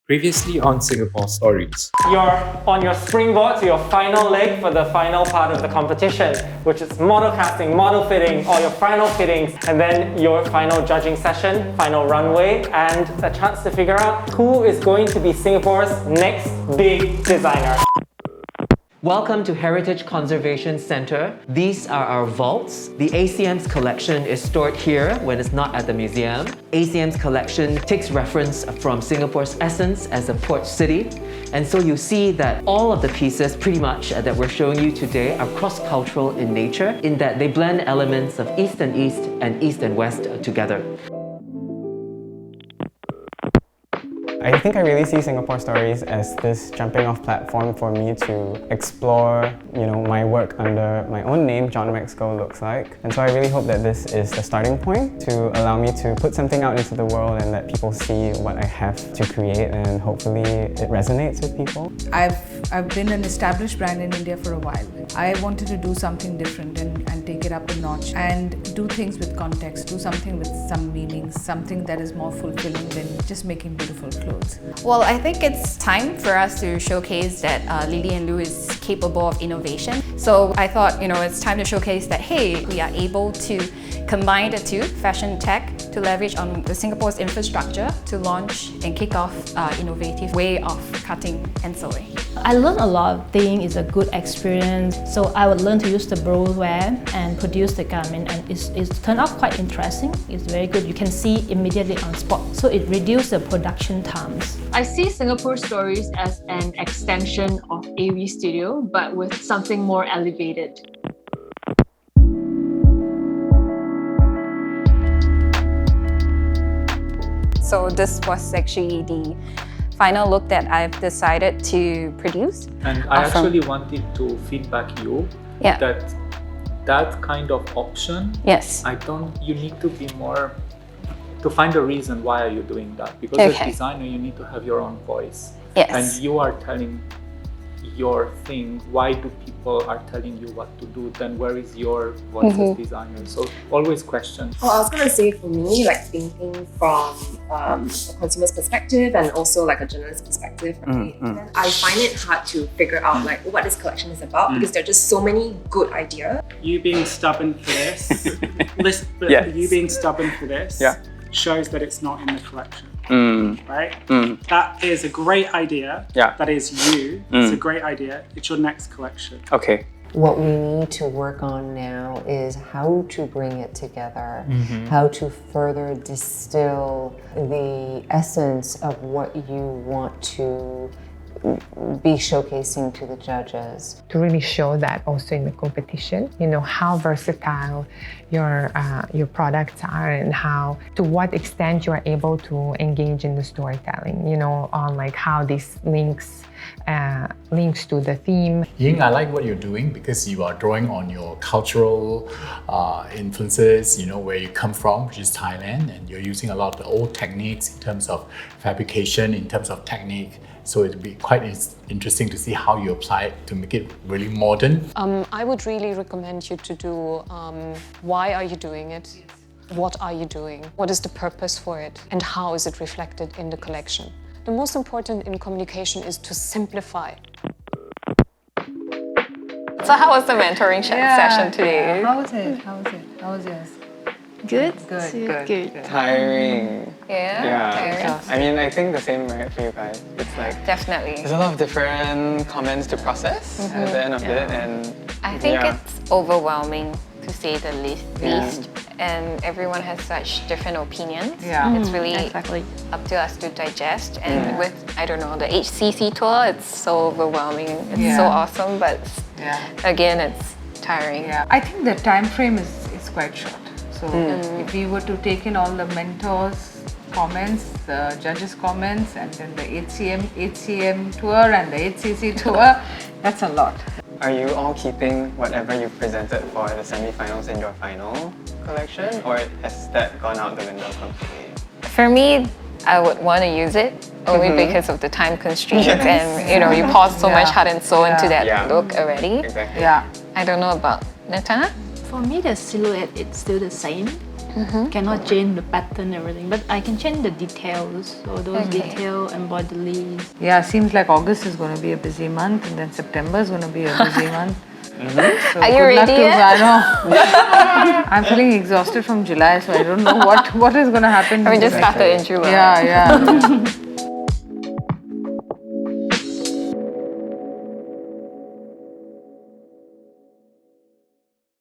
Previously on Singapore Stories. You're on your springboard to your final leg for the final part of the competition, which is model casting, model fitting, all your final fittings, and then your final judging session, final runway, and a chance to figure out who is going to be Singapore's next big designer. Welcome to Heritage Conservation Centre. These are our vaults. The ACM's collection is stored here when it's not at the museum. ACM's collection takes reference from Singapore's essence as a port city. And so you see that all of the pieces pretty much that we're showing you today are cross-cultural in nature, in that they blend elements of East and West together. I think I really see Singapore Stories as this jumping off platform for me to explore, my work under my own name, John Maxco Looks Like. And so I really hope that this is the starting point to allow me to put something out into the world and let people see what I have to create, and hopefully it resonates with people. I've been an established brand in India for a while. I wanted to do something different and take it up a notch and do things with context, do something with some meaning, something that is more fulfilling than just making beautiful clothes. Well, I think it's time for us to showcase that Lily and Lou is capable of innovation. So I thought, it's time to showcase that, hey, we are able to combine the two, fashion tech, to leverage on the Singapore's infrastructure to launch and kick off innovative way of cutting and sewing. I learned a lot of things. It's a good experience. So I would learn to use the browware and produce the garment, and it's turned out quite interesting. It's very good. You can see immediately on spot. So it reduced the production times. I see Singapore Stories as an extension of AV Studio, but with something more elevated. So this was actually the final look that I've decided to produce. And I actually wanted to feedback you that kind of option. Yes. You need to be more, to find a reason why are you doing that. Because as a designer, you need to have your own voice. Yes. And you are telling your thing. Why do people are telling you what to do? Then where is your voice as designer? So always question. Well, I was going to say, for me, thinking from a consumer's perspective and also a journalist perspective, right? Then I find it hard to figure out what this collection is about, because there are just so many good ideas. You being stubborn for this, you being stubborn for this shows that it's not in the collection. Right? That is a great idea. That is you. It's a great idea. It's your next collection. Okay. What we need to work on now is how to bring it together, how to further distill the essence of what you want to be showcasing to the judges. To really show that also in the competition, how versatile your products are, and to what extent you are able to engage in the storytelling, on how this links to the theme. Ying, I like what you're doing because you are drawing on your cultural influences, where you come from, which is Thailand, and you're using a lot of the old techniques in terms of fabrication, in terms of technique. So it'd be quite interesting to see how you apply it to make it really modern. I would really recommend you to do why are you doing it? What are you doing? What is the purpose for it? And how is it reflected in the collection? The most important in communication is to simplify. So how was the mentoring session today? How was it? How was yours? Good. Tiring. Yeah. I mean, I think the same right for you guys. It's definitely. there's a lot of different comments to process at the end of it, and I think it's overwhelming, to say the least. And everyone has such different opinions. It's really up to us to digest. And with, the HCC tour, it's so overwhelming. It's so awesome, but again, it's tiring. I think the time frame is quite short. So if we were to take in all the mentors' comments, the judges' comments, and then the HCM tour and the HCC tour, that's a lot. Are you all keeping whatever you presented for the semi-finals in your final collection, or has that gone out the window completely? For me, I would want to use it only because of the time constraints, and you poured so much heart and soul into that look already. Exactly. I don't know about Neta. For me, the silhouette, it's still the same. Cannot change the pattern and everything, but I can change the details. So those detail embroideries. Yeah, seems like August is going to be a busy month, and then September is going to be a busy month. So Are you ready yet? I know. I'm feeling exhausted from July, so I don't know what is going to happen. We just started in July. Yeah.